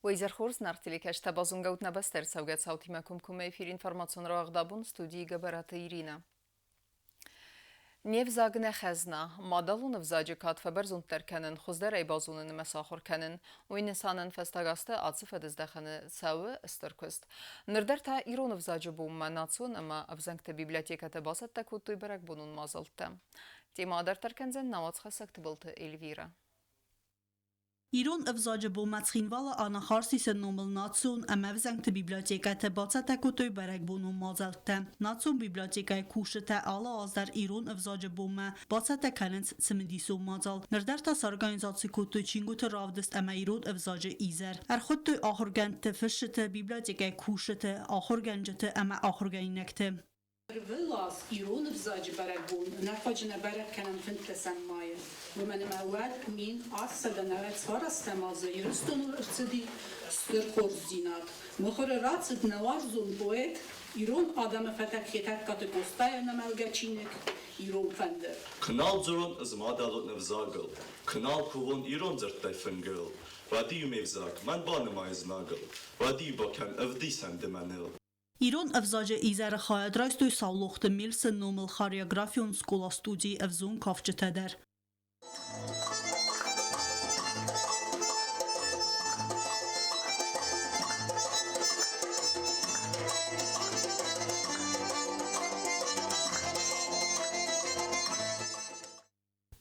Weizerhorz nartilik tabazun gaut nabester saugat sauti makum kume efir informacion ro agdabun studii gabarata Irina. Nevzagne xezna, madalun vzaci katfeber zunterkenin, xuzder eybazunin mesaxorkenin, u insanın festagasta atsif edizdaxani savi istirkust. Nirderta iron vzaci bu manatsun ama avzankte bibliotekate basat takutuy berak bunun mazaltta. Tema derterkenzen navac xasaktibilti Elvira. Իրոն ըվզաջը բոմացխինվալը անախարսիսը նոմլ նացուն ամավզանք բիբլիոտեկայ բացատակոտոյ բարակբունու մազալտը։ Նացուն բիբլիոտեկայ քուշը ալա ազդար իրոն ըվզաջը բոմը բացատականենց ծմնդիսու մազալ։ Նրդարտա սարգանիզացի կոտոյ չինգութը ռավդստ ամա իրոն ըվզաջը իզեր։ Արխոտոյ ախորգանտը ֆշտը բիբլիոտեկայ քուշը ախորգանջը ամա ախորգայինեկտը։ Vëllas iron vzaci barakbun, nafajna barak kanam fintesem maye. Bu benim evvel min assadan evet faras temazı yürüstünü ırtıdi stırkor zinat. Mıhırı ratsıd nevazun poet, iron adamı fetek yetek katı kostaya nemelgeçinik, iron fender. Kanal zurun az madalot nevzagel, kanal kuvun iron zırttay fengel. Vadi mevzak, man banımayız nagel. Vadi bakan evdi sendimenel. Իրոն ըվզաջը իզարը խայադրայստույ սավլողտը միլսը նոմլ խարիոգրաֆիոն սկոլա ստուդի ըվզուն կավճտեդեր։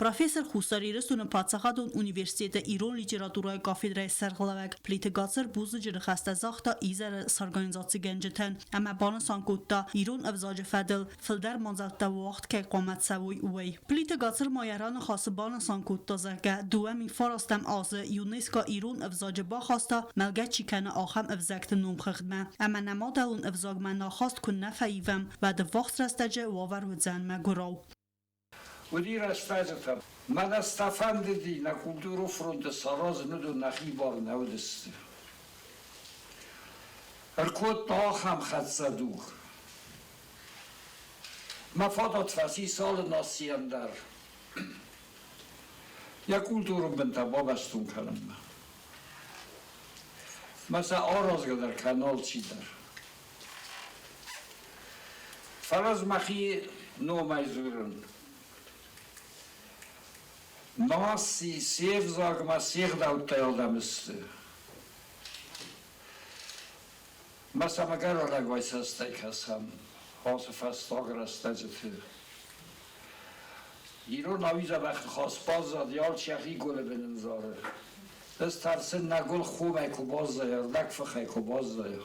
Պրոֆեսոր Խուսարիրսունը բացախադուն ունիվերսիտետը իրոն լիճերատուրայի կաֆեդրայի սերղլավակ պլիտգացր բուզը ջրխաստազախտա իզարը սարգանիզացի գենջթեն ամա բանը սանկուտտա իրոն ըվզաջը ֆադել ֆլդար մոնզալտա վողտ կե կոմացավույ ուվեյ պլիտգացր մայարանը խասը բանը սանկուտտա զարգա դուամի ֆարաստամ ազը յունեսկո իրոն ըվզաջը բախաստա մելգա չիքանը ախամ ըվզակտը նում խղդմա ամա նամադալուն ըվզագմա նախաստ քուննա ֆայիվամ վադը վողսրաստաջը վավար վձան մագուրով ودي رستاجتا من استفندی na kulturu fronte saraz nudu nahibar navdist. Erkot هم خد صدوق. مفادات فسی سال ناسیم در. یا kulturu بنت بابستون کنم. مثلا آرازگه در کانال چی در. فراز مخی نو میزورن. Nasi sevzagma sevdavta adamıstı. Mesela magar olag vaysastak hasam. Hası fastagar astacıtı. İron aviza vakti khas bazad yal çahi gole benim zare. Ez tersin nagol khubay ku bazdayar, nakfakhay ku bazdayar.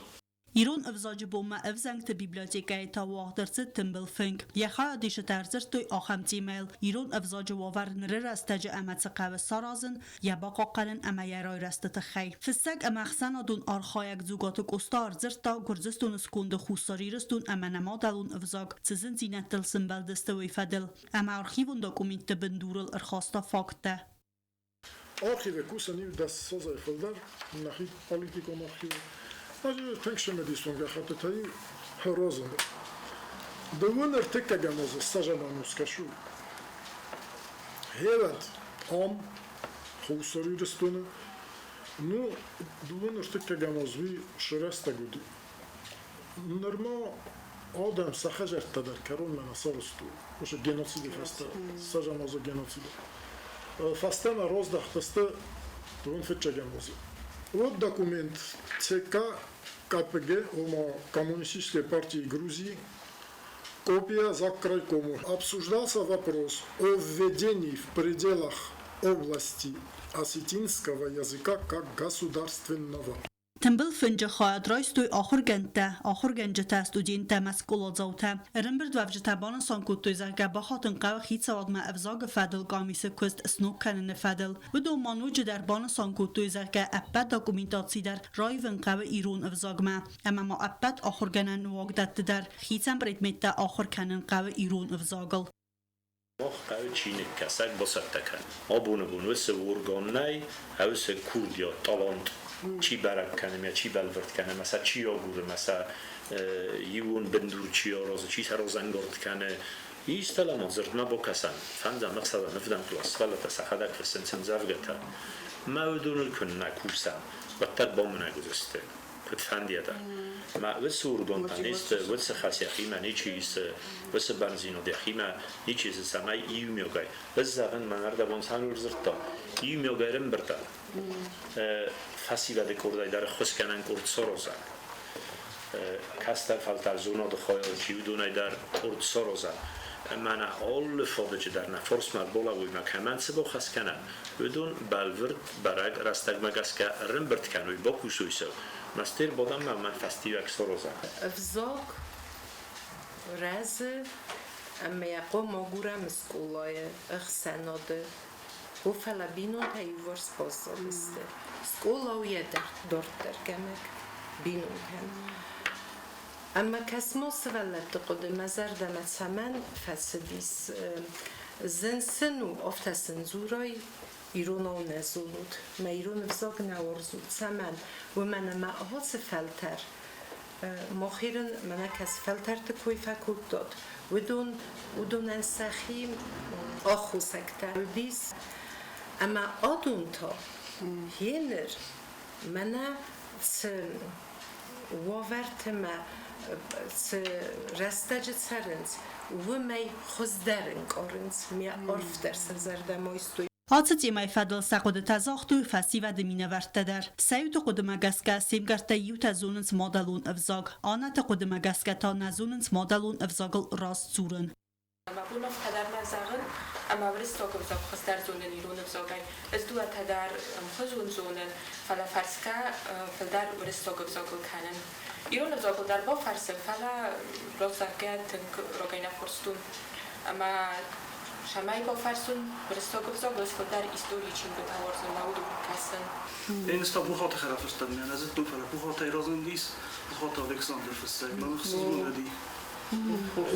Իրոն ըվզաջը բոմը ըվզանքտը բիբլիոտեկայի տավուաղդրծը տմբլ ֆնք, եխա դիշը տարզրտոյ ախամծիմել, իրոն ըվզաջը վավար նրեր աստաջը ամացը қավը սարազն, յաբակақանն ամայարոյ ռաստը խայ։ Ֆսակ ամախսան ադուն արխայակ զուգատը կոստա արզրտա գուրզստուն սկունդը խուսարիրստուն ամանամադալուն ըվզակ, ծզն զինատել սմբալդստը վեյֆադել, ամա արխիվուն դոկումենտը բնդուրել ըրխաստա ֆակտը։ Arhive kusani das sozay fıldar, nahi politikon arhive. Acı tenkşeme diston gahatay herozun. Dövünür tek gamazı stajananus kaşu. Evet, am xusarırstını. Nu dövünür tek gamazı şurasta gudi. Normal adam sahajarta der karol mena sarustu. Oşa genocidi fasta, stajanazı genocidi. Fastana rozdahtıstı dövün fetçe gamazı. Вот документ ЦК КПГ Коммунистической партии Грузии, копия за крайкому. Обсуждался вопрос о введении в пределах области осетинского языка как государственного. Тэмбэл фэнджэ хаадрайстуй ахургэнжэ студентэ маскулодзаута. Рэмбэрд вавжэта банан санкуттуй зарга бахатын qava хитсавадма авзага фадл гамисы куст снукканын фадл. Вдо мануджэ дар банан санкуттуй зарга аппат документаци дар райвэн qava ирун авзагма. Ама ма аппат ахургэнэн вагдатты дар хитсан предметта ахурканын qava ирун авзагал. قوی چینی کسک بسته کن. آبونه بونه سورگاننای هوس کوردیا تالانت چی برک کنیم یا چی بلورد کنیم مثلا چی آبوده مثلا یون بندور چی آراز چی سرازنگارد کنه يستلم زرت ما بوكسان فانزا مقصد نفدم كلاس فلا تسحدا كسنسن زافجتا ما بدون الكن كوسا بتربو من جزست بتفندي هذا ما بسور دون تانيست بس خاصية خيمة نيجيس بس بنزينو دي خيمة نيجيس سماي يوميوجاي بس زغن ما نرد بونسان ورزرتا يوميوجاي رمبرتا فاسيبا ديكورداي دار خوش كانن كورد سوروزا كاستر فالتر زونا دخوي جيودوناي دار كورد سوروزا من all فاضج در نفرس مربولا و ما كمان سبو خس کنن بدون بالورد برای راستگ مگس که رمبرت کنوی با کوسویسو مستر بودم من فستیو اکسروزا افزاق رز اما یقو مگورم اسکولای اخسناده و فلبینون تایورس بازالسته سکولا و یه دارت درگمک بینون هم اما کسما سوالت قدم زردمت سمن فسدیس زنسنو افتسن زورای ایرون و نزولود ما ایرون افزاق نورزود سمن و من ما هاس فلتر مخیرن من کس فلتر تکوی فکود داد ودون انسخیم آخو سکتر بیس اما آدون تا هینر من واورت ما رستج سرنز و می خزدرن کارنز می عرف در سرزردمایستوی Hacet jemaj fedel szakod tezachtu feszíve de mineverteder. Szejut kodemegeszke szimgerte jut zonens modalun evzag. Anete kodemegeszke ta nezonens modalun evzagel rast zuren. ما بونا في تدار مزاغن أما برستوك بزاق خستار زونن يرون بزاقين ازدوا تدار مخزون زونن فلا فرسكا فلدار برستوك بزاقل كانن يرون بزاقل دار با فرسن فلا روزاقات تنك روغينا فرستون أما شماي با فرسون برستوك بزاقل فلدار إستوري چين بتاورزن مودو كسن این است بخاطر خلاف استاد میان از دو فلا بخاطر ایران دیس بخاطر الکساندر فستای من خصوصا ندی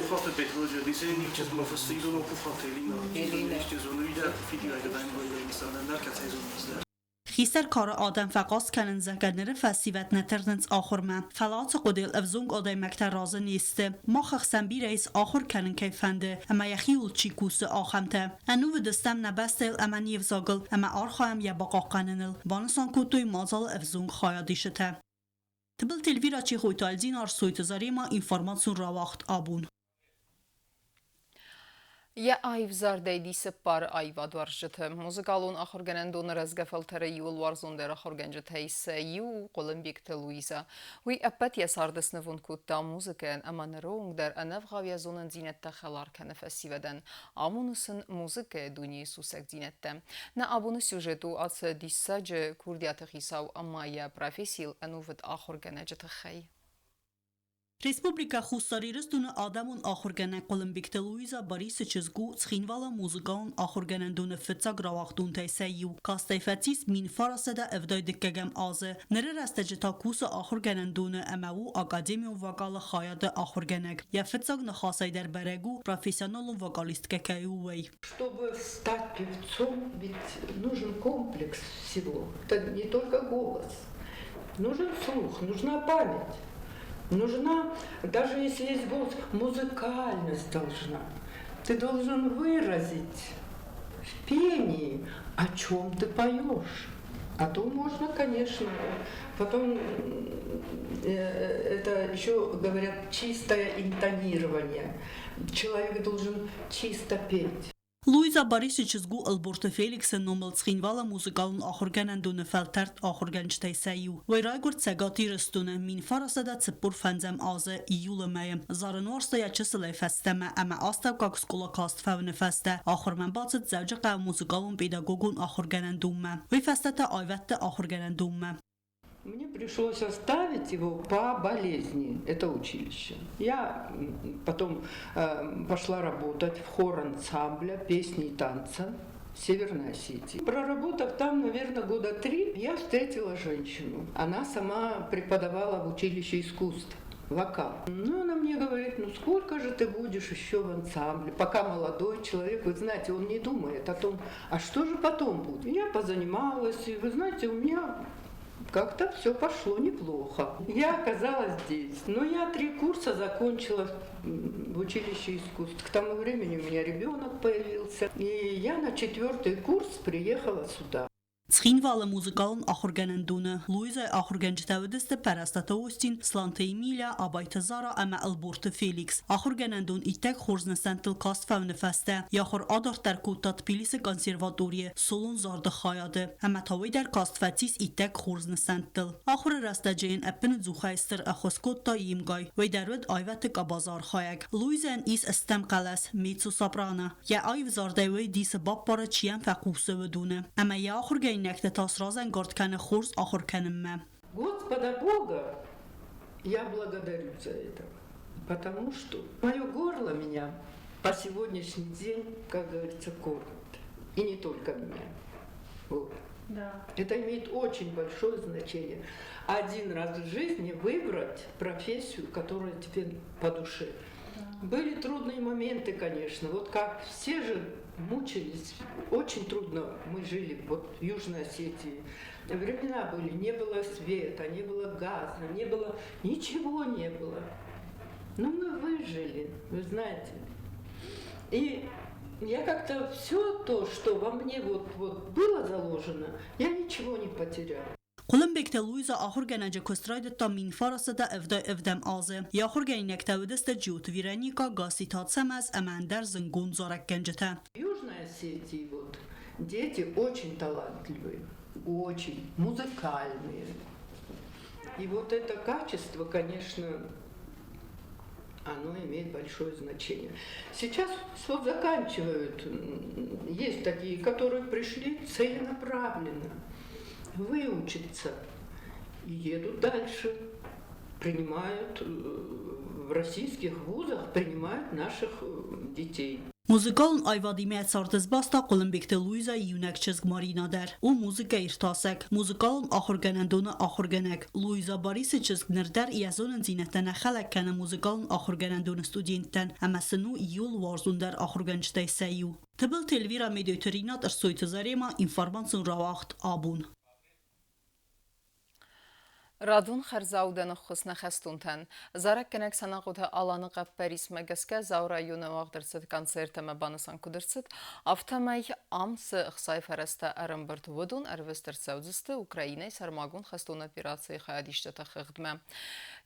بخاطر پتروجا دیس این چیز مفصلی دو بخاطر اینا این چیز اونو ایده فیدیوهای دادن باید مثلا در کتای زون خیستر کار آدم فقاس کنن زگرنر فسیوت نترنز آخر من فلات قدیل افزونگ آدای مکتر رازه نیسته ما خخصن بی رئیس آخر کنن کیفنده اما یخیول چی کوسه آخمته انو و دستم نبستیل اما نیفزاگل اما آرخایم یا باقا قننل وانسان کتوی مازال افزونگ خایادیشته تبل تلویرا چی خویتالزین آرسویتزاری ما اینفارماتسون را وقت آبون Я այվզարդեյդի սպար այվադ վարժջթը, մուզիկալուն ախորգենենդուն ռեզգեվելթերը յուլ վարզունդեր ախորգենջթեյսը յու Կոլմբիկ թե Լուիզա, հույ ապետ ես արդսնվուն կուտտա մուզիկեն ամանրոնг դեր անավ ғավյազունն ձինետտա խելար կենը ֆեսիվեդեն, ամունուսն մուզիկե դունի սուսեք ձինետտե, նա abunu սյուժետու ացը դիսսաջը կուրդիատը խիսավ ամայա պրոֆեսիլ անուվդ ախորգենեջթը խեյ. Республика Хустарирստун Адамун Ахургана Колумбикте Луиза Борис Чизгу Цхинвала музыкаун Ахурганандун Фитца Гравахтун Тайсаю Кастайфатис Мин Фарасада Эвдай Диккагам Азе Нерер Астаджита Куса Ахурганандун Амау Академию Вокала Хаяда Ахурганаг Я Фитцаг Нахасайдер Берегу профессионалу вокалистка Каювей. Чтобы стать певцом, ведь нужен комплекс всего. Это не только голос. Нужен слух, нужна память. Нужна, даже если есть голос, музыкальность должна. Ты должен выразить в пении, о чем ты поешь. А то можно, конечно. Потом это еще говорят чистое интонирование. Человек должен чисто петь. Луиза Борис Чизгу Алборта Феликс номел Цхинвала музыкалун Ахурганандун Фелтерт Ахурганчтайсаю Вайрайгурт Сегати Рстуна Мин Фарасада Цепур Фензем Азе Июлемаем Заренорста Я Чисалай Фестема Ама Астав как Скола Каст Февне Фесте Ахурман Бацет Завджака музыкалун педагогун Ахурганандума Вай Фестета Айветте Ахурганандума Мне пришлось оставить его по болезни, это училище. Я потом пошла работать в хор ансамбля песни и танца Северной Осетии. Проработав там, наверное, года 3, я встретила женщину. Она сама преподавала в училище искусств. Вокал. Ну, она мне говорит, ну сколько же ты будешь еще в ансамбле? Пока молодой человек, вы знаете, он не думает о том, а что же потом будет. Я позанималась, и вы знаете, у меня как-то все пошло неплохо. Я оказалась здесь. Но я 3 курса закончила в училище искусств. К тому времени у меня ребенок появился. И я на 4-й курс приехала сюда. Ცხինվալը մուզիկալն ախորգաննդունը, Լուիզա ախորգանջտավդստը պարաստատոստին, Սլանտե Եմիլիա, Աբայթը Զարա, Ամա Ալբորտը Ֆելիքս, ախորգաննդուն իտեք խորզնստանտլ կաստվավնը ֆաստը, Յախոր ադարտար կուտատ Պիլիսը կոնսերվատորիը, Սոլուն Զարդը խայադը, Ամա թավայդար կաստվացիս իտեք խորզնստանտլ, Ախորը ռաստաջեին əppini ձուխայստր ախոսկոտտա իմգայ, Վեյդարվեդ այվատը կաբազար խայակ, Լուիզան իս ստեմ կալաս, Մեծու սապրանը, Յա այվ Զարդայվեյ դիսը բապպարը չիան ֆակուսը վդունը, Ամա յա ախորգային Господа Бога я благодарю за это, потому что мое горло меня по сегодняшний день, как говорится, кормит. И не только меня. Вот. Да. Это имеет очень большое значение. Один раз в жизни выбрать профессию, которая тебе по душе. Да. Были трудные моменты, конечно. Вот как все же мучились, очень трудно мы жили вот в Южной Осетии. Времена были, не было света, не было газа, не было, ничего не было. Но мы выжили, вы знаете. И я как-то все то, что во мне вот было заложено, я ничего не потеряла. Kolumbekte Luiza ahurgenece kostraydı ta min farası da evdem azı. Ya ahurgenekte ödeste cüt viranika gasitat semez emender zıngun zorak gencete. В Южной Осетии вот дети очень талантливые, очень музыкальные. И вот это качество, конечно, оно имеет большое значение. Сейчас вот заканчивают, есть такие, которые пришли целенаправленно выучиться и едут дальше, принимают в российских вузах, принимают наших детей. Muzikal ayvadi meçartız basta Kolumbekte Luiza yunakçız marinader. O muzika irtasek. Muzikal ahurgenendona ahurgenek. Luiza barisi çizg nerder yazonun zinetene xalak kana muzikal ahurgenendona studenten. Ama senu yol varzunder ahurgençtay seyu. Tıbıl telvira medyoturinat ersoytı zarema informasyonu ravaxt abun. Radun xərzaudəni xusna xəstuntən. Zarək gənək sanaqotu alanı qəpbəris məgəskə Zavra yunu vaqdırsid konsertəmə banısan kudırsid. Avtəmək amsı xsay fərəstə ərəmbırt vudun ərvəstər səvzisті Ukrayinə sərmagun xəstun operasiya xəyadişdətə xıqdmə.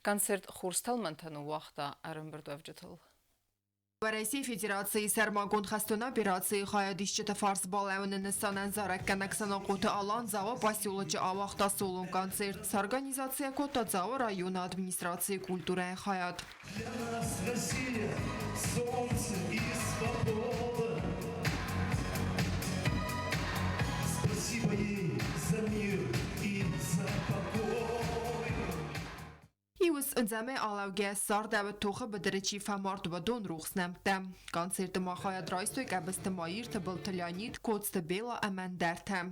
Konsert xurstəl məntənu vaxta ərəmbırt əvcətıl. России Федерации Сармагон Хастуна операции Хаядишчета Фарс Балауны Санан Зараккана Ксанакоты Алан Зава поселочи Авахта Солун концерт с организацией Кота Зава района администрации культуры и Хаят. Для нас Россия, солнце и свобода. Спасибо ей за мир и за покой. Իուս ընձամե ալավգե սարդավը թողը բդրեչի ֆամարդ վդոն ռուխսնեմտեմ։ Կոնցերտը մախայադրայստույք əbəstə mayır tıbıl tılyanit kodstı bela əmən dərtəm։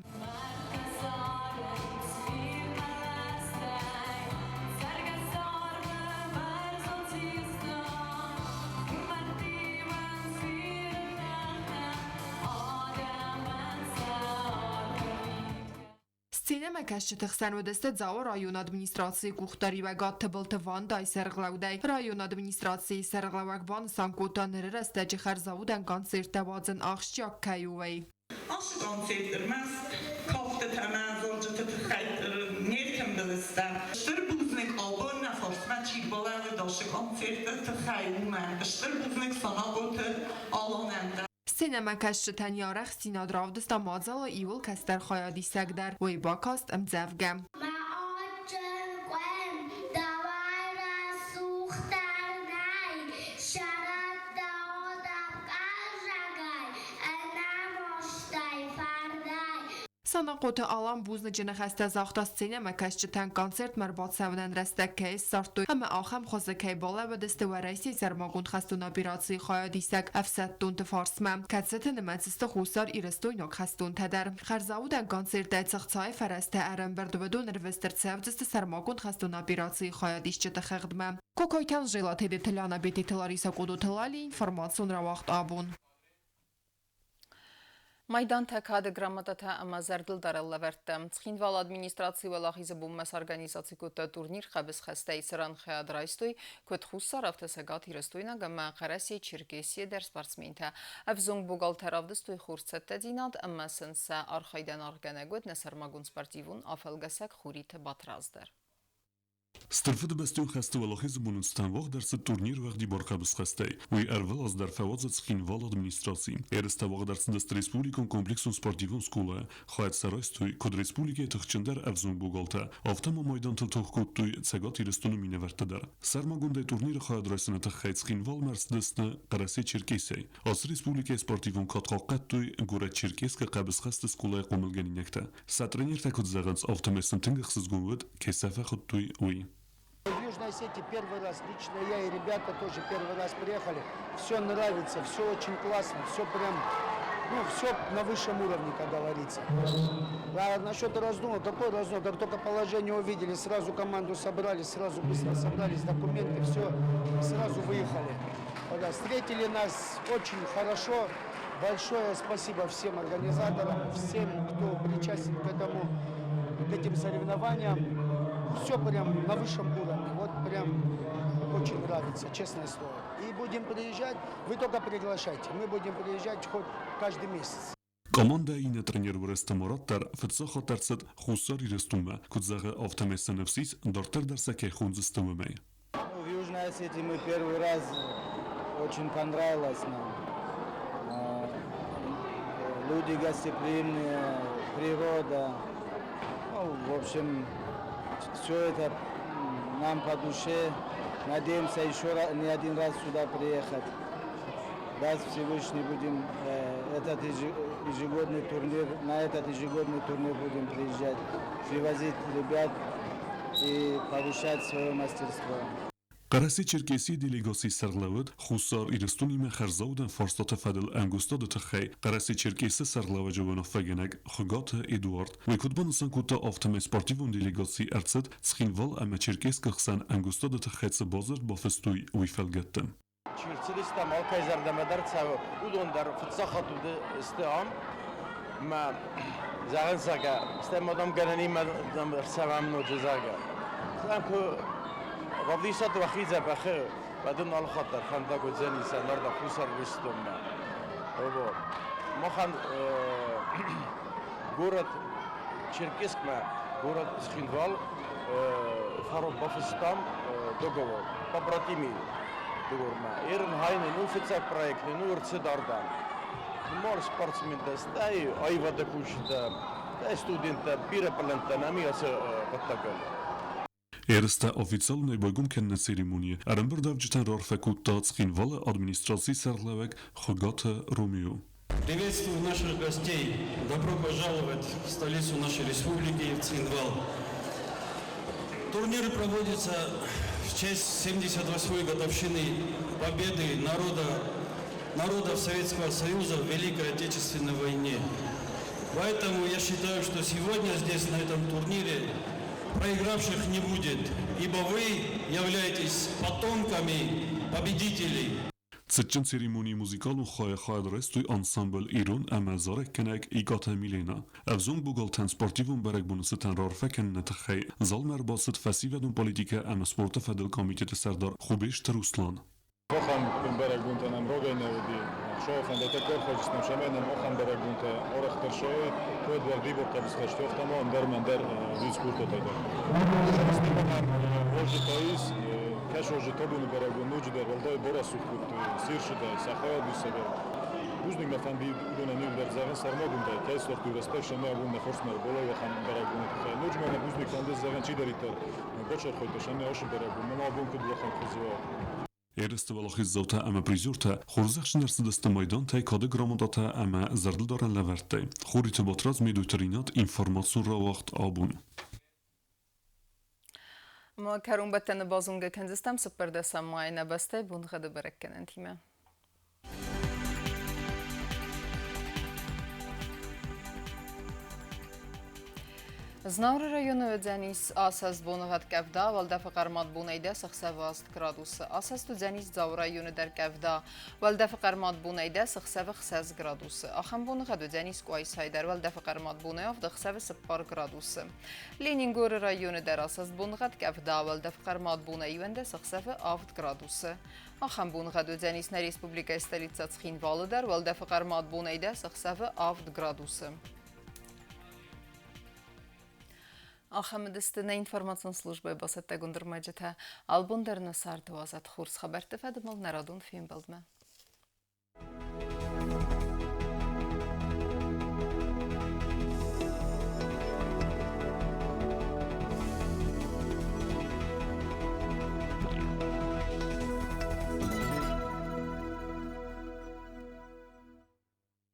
Սցենեմը կաշճը խսանուդեստը ձավը ռայոն ադմինիստրացիի կուղտարի վագատ թբլթը վանդայ սերղլավդայ ռայոն ադմինիստրացիի սերղլավակ վան սանկոտաները ստեջի խերզավուդեն կոնցերտավadzın աղշճակ կայուվեի։ Aşı konsertlerimiz kafta temel zorcata nerkem bilisten. Ştır buznik albon nefasma çiğbala ve daşı konsertler tıxayumen. Ştır buznik sana gotu alanende. Սցենեմը կաշճտən yaraq սինադրավդստա մածալը իվıl կաստər խայադի սագդար ոյ բակաստ ըմձավգեմ։ Սանակոտը ալան բուզնը ջնխաստա զաղտա սցենեմը կաշճտən կոնցերտ մրբացավնən ռեստակ կայս սարտույ համը ախամ խոզակայ բալավը դստը վարայսի զարմագուն խաստուն ապիրացի խայադիսակ əfsəttun tıfarsmə. Kətsetə նմənցստը խուսար իրստույնոք խաստուն թədər։ Խարզավուդən կոնցերտ այցղցայ fərəstə ərən բրդվդուն րվստր ծəvdստը սարմագուն խաստուն ապիրացի խայադիսչտը խեղդմə։ Կոկոյթյան ժիլա թեդի թլանա բետի թլարիսա կոդու թլալի ինформացուն ռավաղտ աբուն։ Մայդան թակադը գրամատաթա ամազարդլ դարալավերտը Ցխինվալ ադմինիստրացիա վալախիզը բումմես օրգանիզացիկուտը տուրնիր խաբս խստեի սրան խեադրայստույ կոտ խուսար ավտեսագատ իրստույնա գմա խարասի չիրկեսիե դեր սպարցմինթա ավզունգ բուգալթերավդստույ խուրցետը դինատ ամասնսա արխայդան արգանագոտ նեսարմագուն սպարտիվուն աֆելգասակ խուրիթը բատրազդեր Strfyd bestiwn chesty walochizm bunun stanwoch derse turnier weg die borchabes chestei. Ui erwel als der fawazet schinwal administratie. Stanwoch derse des Respublikon komplexun sportivun skule. Chaet sarostui kod Republike tuchchender evzung bugalta. Aftama maidan til tuchkutui cegat irestunu mine verteder. Sarmagunde turnier chaet reisene tuchcheit schinwal mercedesne qarasi Çerkesey. As Republike sportivun katqaqattui gure Çerkeske qabes cheste skule qomilgeninekta. Satrenir takut zagans aftamesn tingxsiz gunwed kesafa xuttui ui. В Южной Осетии первый раз, лично я и ребята тоже первый раз приехали. Все нравится, все очень классно, все прям, все на высшем уровне, как говорится. А насчет раздумал, какой раздумал? Как только положение увидели, сразу команду собрали, сразу быстро собрались документы, все, сразу выехали. Да, встретили нас очень хорошо. Большое спасибо всем организаторам, всем, кто причастен к этим соревнованиям. Все прям на высшем уровне, вот прям очень нравится, честное слово. И будем приезжать, вы только приглашайте, мы будем приезжать хоть каждый месяц. Команда ine trener vuresta morattar fitsaxa terset xusar irestume kudzaga avtamesnefsis dorter dersake khunzistumei. В Южной Осетии мы первый раз, очень понравилось нам. Люди гостеприимные, природа, в общем, все это нам по душе. Надеемся еще не один раз сюда приехать. Даст Всевышний, будем этот ежегодный турнир, на этот ежегодный турнир будем приезжать, привозить ребят и повышать свое мастерство. Qarasi Çerkesi delegasi sarlavud xusar irestuni me kharzaudan farsata fadel angustad txay Qarasi Çerkesi sarlava jovanofaganak Khugat Eduard ve kutban sankuta avtame sportivun delegasi artsat Tsxinval ama Çerkes qıxsan angustad txayts bazar bafestuy wifelgattan Çirçilistam alkayzarda madartsav udondar fitsakhatu istam ma zagansaga istam ganani madam savam no jazaga sanku وظيفة وخيزة بخير بعدين على خطر خندق وزني سنرد خسر بستم هو ما خن جورة شركسك ما جورة سخنوال فارو بافستام دوغو بابراتيمي دوغور ما إيرن هاين نوفتسك проект نور تصدردان مال спортсмен دستاي أيوة دكوش دا студент بيرة بلنتا نامي أس بتقول Erste oficialnej bojgumkenne ceremonie Arambur davjitan rarfekutta Tsxinvala администрации сарлавек Хогата Ромео. Приветствую наших гостей. Добро пожаловать в столицу нашей республики, в Цхинвал. Турнир проводится в честь 78-й годовщины победы народов Советского Союза в Великой Отечественной войне. Поэтому я считаю, что сегодня здесь, на этом турнире, проигравших не будет, ибо вы являетесь потомками победителей. Цечен церемонии музыкалу хая рестуй ансамбл Ирон амазарек кенек игата Милена. Авзун бугалтан спортивун барек бунусетан рарфекен нетخي زال مرباصت فسيفدون политика ام سپورت فدل کمیته سردار خوبش تروسلان. Oxam beraguntanam rogaynevdi. Şofan da tekrar hocistam şamenem oxam beragunta oraxtar şoy kod var dibor tabisxaş toxtamo dermender vizkurto tayda. Şofan hoji tois kaş hoji tobun beragun nujda valday borasuk kut sirshida saxaya bisebe. Uzning mafan bi udona nilder zagan sarmogunda kay sortu respekt şame avun naforsmer bolay oxam beragun. Nujmana uzning kandes zagan chidariter. Bochor khoyta şame osh beragun. Mama bun kut oxam khizwa. Erste valaxizauta ama prizurta xurzaxshinarsidasta maydon tay kode gramodata ama zardil doran laverte. Xurite batraz medutrinat informatsion ra vaqt abun. ما كارون بتن بازونگ کنزستم سپر دستم مای نبسته بون خد برکن تیمه. Znavra rayonu ödzenis asas bonuğat qəvda, valda fəqarmat bunayda 6 gradusu. Asas ödzenis Zav rayonu dər qəvda, valda fəqarmat bunayda 6 gradusu. Axam bonuğat ödzenis qoy saydar, valda fəqarmat bunayov 10 gradusu. Leningor rayonu dər asas bonuğat qəvda, valda fəqarmat bunayıvəndə 6 gradusu. Axam bonuğat ödzenisnə Respublika stolitsa Цхинвалы dər, valda fəqarmat bunayda 6 gradusu. Axamıdıstına informasyon slujbay basatda gundurmacıta albundarını sardı vazat xurs xabartı fədimol narodun film bildmə.